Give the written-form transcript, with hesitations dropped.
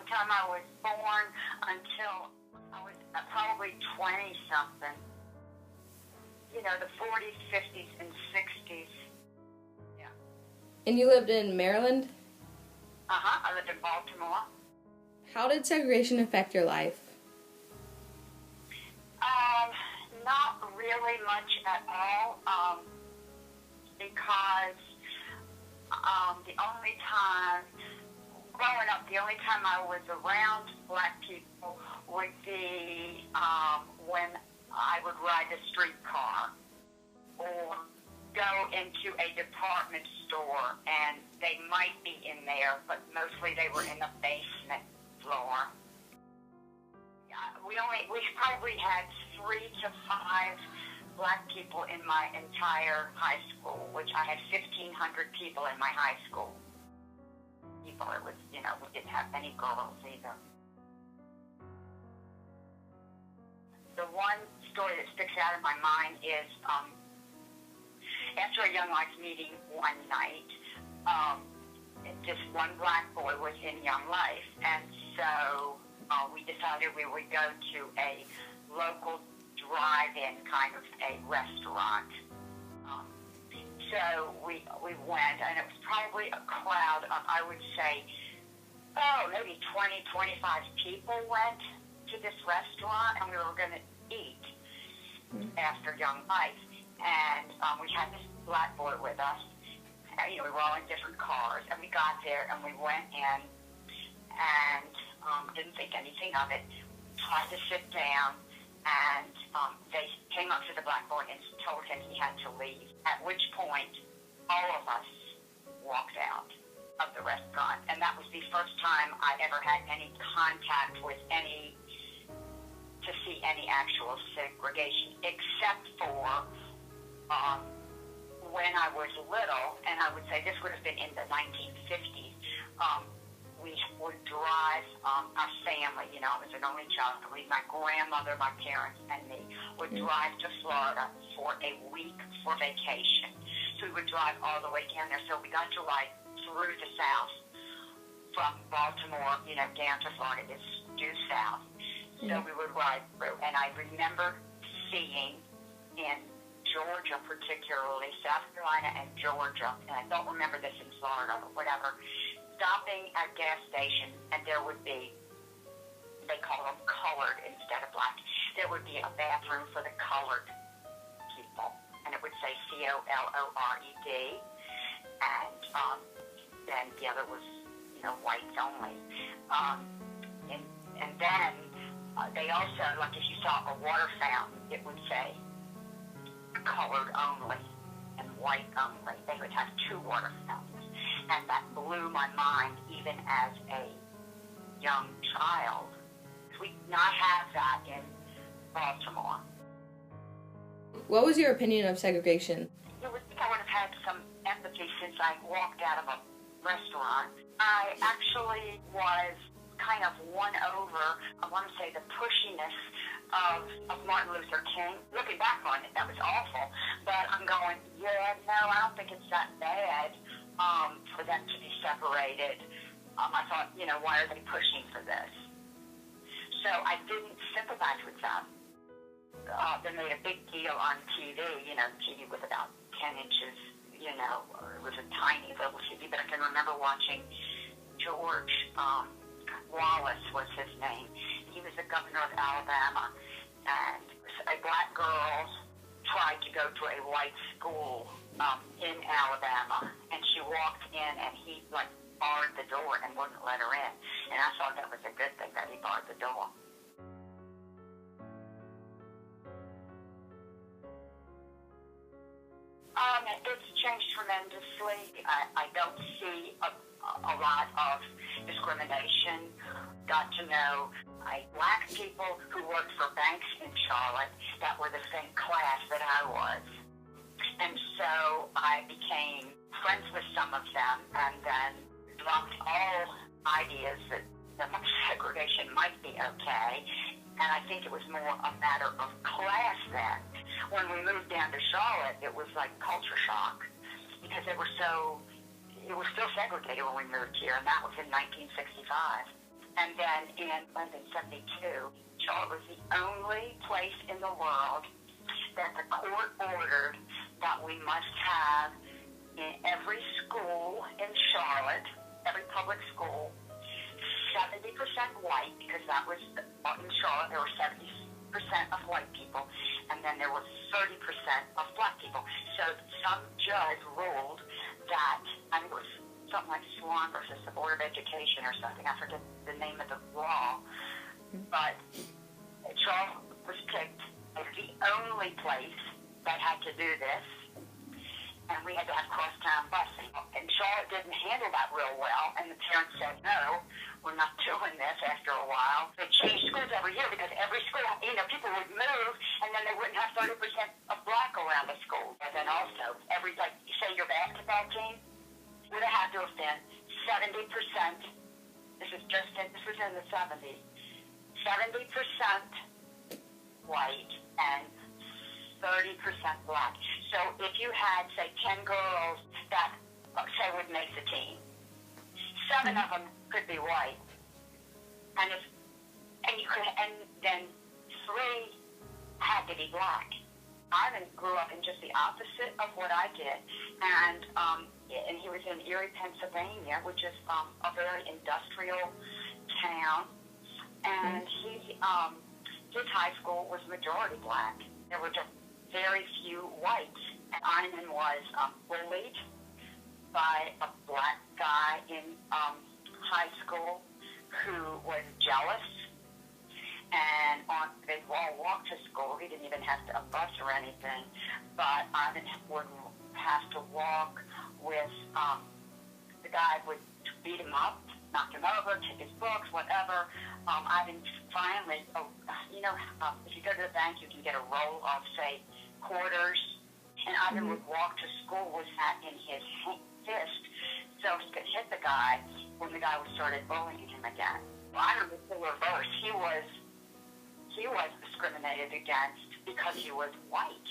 time I was born until I was probably 20-something. You know, the 40s, 50s, and 60s. Yeah. And you lived in Maryland? I lived in Baltimore. How did segregation affect your life? Not really much at all, because the only time, growing up, the only time I was around black people would be when I would ride the streetcar or go into a department store, and they might be in there, but mostly they were in the basement floor. We probably had 3 to 5 black people in my entire high school, which I had 1,500 people in my high school. It was, you know, we didn't have any girls either. The one story that sticks out in my mind is after a Young Life meeting one night, just one black boy was in Young Life, and so we decided we would go to a local drive-in kind of a restaurant. So we went, and it was probably a crowd of, I would say, maybe 20, 25 people went to this restaurant, and we were going to eat after Young Life. And we had this black boy with us. And, you know, we were all in different cars, and we got there, and we went in, and didn't think anything of it, tried to sit down, and they came up to the black boy and told him he had to leave, at which point all of us walked out of the restaurant. And that was the first time I ever had any contact with to see any actual segregation, except for when I was little, and I would say this would have been in the 1950s, we would drive, our family, you know, I was an only child, my grandmother, my parents, and me, would drive to Florida for a week for vacation. So we would drive all the way down there. So we got to ride through the South, from Baltimore, you know, down to Florida, it's due south. So we would ride through, and I remember seeing in Georgia particularly, South Carolina and Georgia, and I don't remember this in Florida or whatever, stopping at gas stations, and there would be, they call them colored instead of black, there would be a bathroom for the colored people, and it would say COLORED, and then the other was, you know, whites only. And then they also, like if you saw a water fountain, it would say colored only and white only. They would have 2 water fountains. And that blew my mind even as a young child. We did not have that in Baltimore. What was your opinion of segregation? You would think I would have had some empathy since I walked out of a restaurant. I actually was kind of won over, I want to say, the pushiness of Martin Luther King. Looking back on it, that was awful. But I'm going, yeah, no, I don't think it's that bad. For them to be separated. I thought, you know, why are they pushing for this? So I didn't sympathize with them. They made a big deal on TV, you know, TV was about 10 inches, you know, it was a tiny little TV, but I can remember watching George Wallace was his name. He was the governor of Alabama, and a black girl tried to go to a white school in Alabama, and she walked in, and he, like, barred the door and wouldn't let her in. And I thought that was a good thing that he barred the door. It's changed tremendously. I don't see a lot of discrimination. Got to know black people who worked for banks in Charlotte that were the same class that I was. And so I became friends with some of them, and then dropped all ideas that segregation might be okay. And I think it was more a matter of class then. When we moved down to Charlotte, it was like culture shock, because it was still segregated when we moved here, and that was in 1965. And then in 1972, Charlotte was the only place in the world that the court ordered that we must have in every school in Charlotte, every public school, 70% white, because that was, in Charlotte, there were 70% of white people, and then there was 30% of black people. So some judge ruled that, I think it was something like Swan versus the Board of Education or something, I forget the name of the law, but Charlotte was picked as the only place that had to do this, and we had to have crosstown busing. And Charlotte didn't handle that real well, and the parents said, no, we're not doing this after a while. They changed schools every year because every school, people would move, and then they wouldn't have 30% of black around the school. And then also, say your basketball team would have had to have been 70%, this was in the 70s, 70% white and 30% black. So if you had, say, 10 girls that, say, would make the team, 7 of them could be white, and then 3 had to be black. Ivan grew up in just the opposite of what I did, and he was in Erie, Pennsylvania, which is a very industrial town, and his high school was majority black. There were just very few whites, and Ivan was bullied by a black guy in high school who was jealous, and they'd all walk to school. He didn't even have a bus or anything, but Ivan would have to walk with the guy would beat him up, knock him over, take his books, whatever. Ivan finally, if you go to the bank, you can get a roll of, say, quarters, and Ivan would walk to school with that in his fist, so he could hit the guy when the guy started bullying him again. Well, Ivan was the reverse. He was discriminated against because he was white.